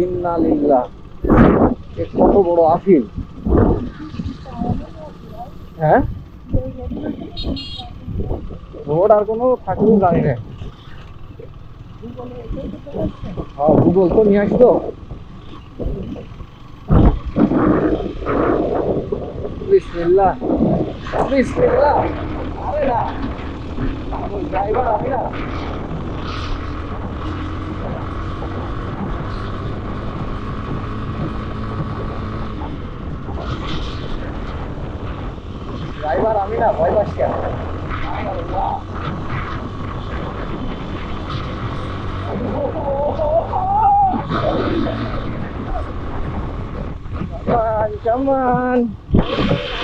ইন্নালিল্লাহ, এ কত বড় আফিল! হ্যাঁ, রোড আর কোনো থাকলেও জানি না। হ্যাঁ, গুগল তো নিয়ে আসলো। বিসমিল্লাহ, বিসমিল্লাহ। আরে না, ড্রাইভার আমি না। ড্রাইভার আমি না, ভয় পাস কেন? Come on, come on.